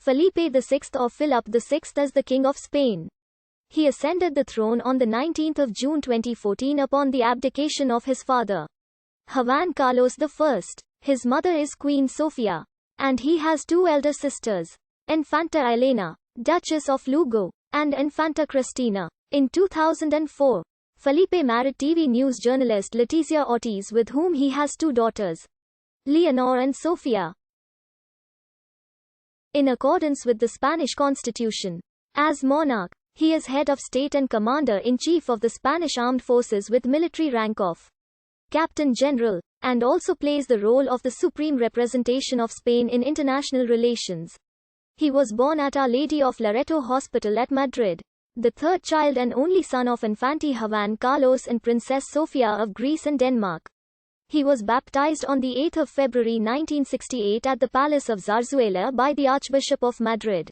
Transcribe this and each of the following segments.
Felipe VI of Philip VI as the King of Spain. He ascended the throne on 19 June 2014 upon the abdication of his father, Juan Carlos I. His mother is Queen Sofia, and he has two elder sisters, Infanta Elena, Duchess of Lugo, and Infanta Cristina. In 2004, Felipe married TV news journalist Leticia Ortiz, with whom he has two daughters, Leonor and Sofia. In accordance with the Spanish Constitution, as monarch, he is head of state and commander-in-chief of the Spanish Armed Forces with military rank of Captain General, and also plays the role of the supreme representation of Spain in international relations. He was born at Our Lady of Loreto Hospital at Madrid, the third child and only son of Infante Juan Carlos and Princess Sofia of Greece and Denmark. He was baptized on 8 February 1968 at the Palace of Zarzuela by the Archbishop of Madrid,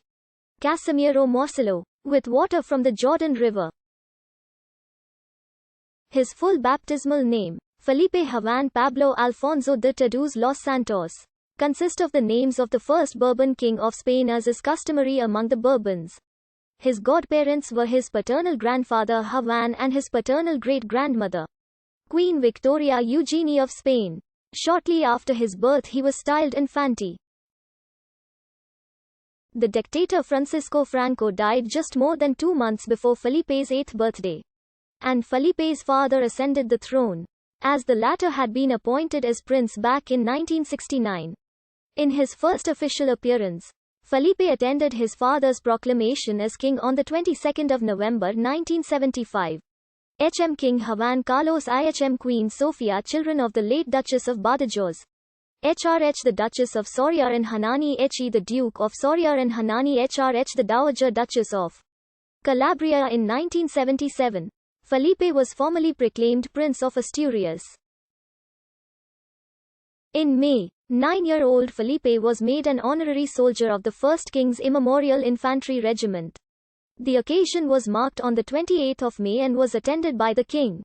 Casimiro Morcillo, with water from the Jordan River. His full baptismal name, Felipe Juan Pablo Alfonso de Todos los Santos, consists of the names of the first Bourbon king of Spain, as is customary among the Bourbons. His godparents were his paternal grandfather Juan and his paternal great-grandmother, Queen Victoria Eugenie of Spain. Shortly after his birth he was styled Infante. The dictator Francisco Franco died just more than 2 months before Felipe's 8th birthday, and Felipe's father ascended the throne, as the latter had been appointed as prince back in 1969. In his first official appearance, Felipe attended his father's proclamation as king on the 22nd of November 1975. King Juan Carlos Queen Sofia, children of the late Duchess of Badajoz, the Duchess of Soria, and Hanani the Duke of Soria, and Hanani the Dowager Duchess of Calabria. In 1977, Felipe was formally proclaimed Prince of Asturias. In May, 9-year-old Felipe was made an honorary soldier of the 1st King's Immemorial Infantry Regiment. The occasion was marked on 28 May and was attended by the King,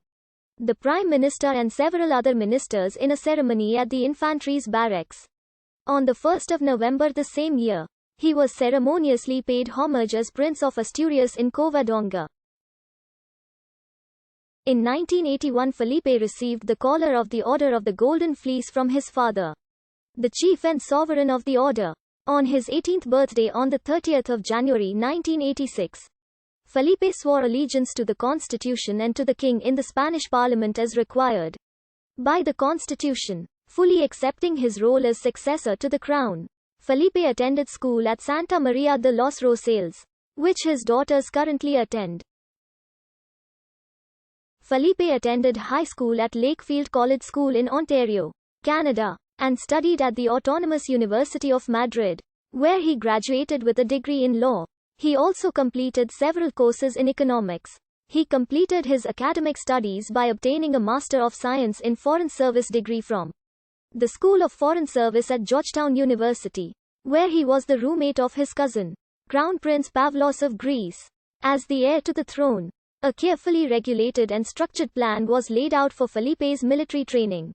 the Prime Minister and several other ministers in a ceremony at the infantry's barracks. On 1 November the same year, he was ceremoniously paid homage as Prince of Asturias in Covadonga. In 1981, Felipe received the collar of the Order of the Golden Fleece from his father, the chief and sovereign of the order. On his 18th birthday on 30 January 1986, Felipe swore allegiance to the Constitution and to the King in the Spanish Parliament as required by the Constitution, fully accepting his role as successor to the crown. Felipe attended school at Santa Maria de los Rosales, which his daughters currently attend. Felipe attended high school at Lakefield College School in Ontario, Canada, and studied at the Autonomous University of Madrid, where he graduated with a degree in law. He also completed several courses in economics. He completed his academic studies by obtaining a Master of Science in Foreign Service degree from the School of Foreign Service at Georgetown University, where he was the roommate of his cousin, Crown Prince Pavlos of Greece. As the heir to the throne, a carefully regulated and structured plan was laid out for Felipe's military training.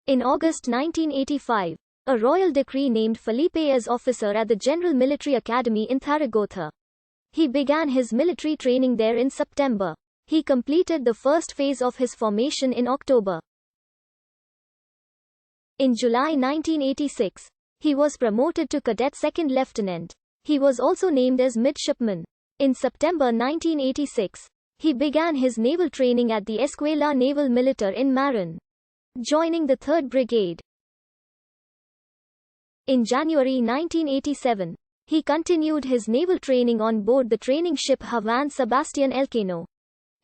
In August 1985, a royal decree named Felipe as officer at the General Military Academy in Zaragoza. He began his military training there in September. He completed the first phase of his formation in October. In July 1986, he was promoted to cadet second lieutenant. He was also named as midshipman. In September 1986, he began his naval training at the Escuela Naval Militar in Marin, joining the 3rd Brigade. In January 1987, he continued his naval training on board the training ship Juan Sebastián Elcano.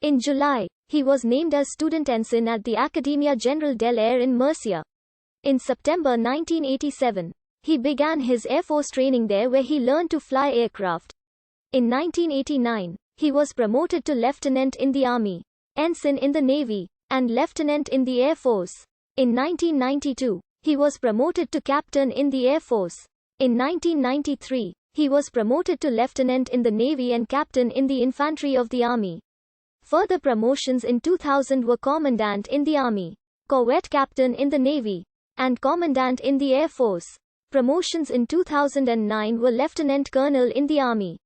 In July, he was named as student ensign at the Academia General del Aire in Murcia. In September 1987, he began his Air Force training there, where he learned to fly aircraft. In 1989, he was promoted to lieutenant in the Army, ensign in the Navy, and lieutenant in the Air Force. In 1992, he was promoted to captain in the Air Force. In 1993, he was promoted to lieutenant in the Navy and captain in the infantry of the Army. Further promotions in 2000 were commandant in the Army, corvette captain in the Navy, and commandant in the Air Force. Promotions in 2009 were Lieutenant Colonel in the Army,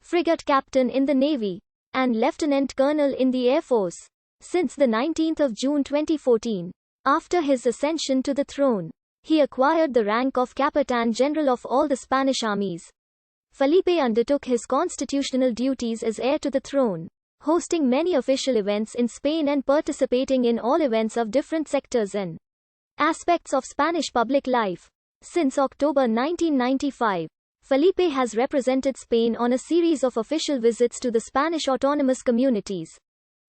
Frigate Captain in the Navy, and Lieutenant Colonel in the Air Force. Since the 19th of June 2014, after his ascension to the throne, he acquired the rank of Capitan General of all the Spanish armies. Felipe undertook his constitutional duties as heir to the throne, hosting many official events in Spain and participating in all events of different sectors and aspects of Spanish public life. Since October 1995, Felipe has represented Spain on a series of official visits to the Spanish autonomous communities.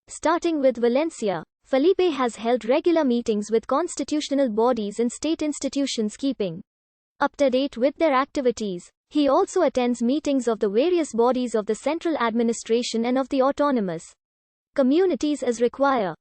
Starting with Valencia, Felipe has held regular meetings with constitutional bodies and state institutions keeping up to date with their activities. He also attends meetings of the various bodies of the central administration and of the autonomous communities as required.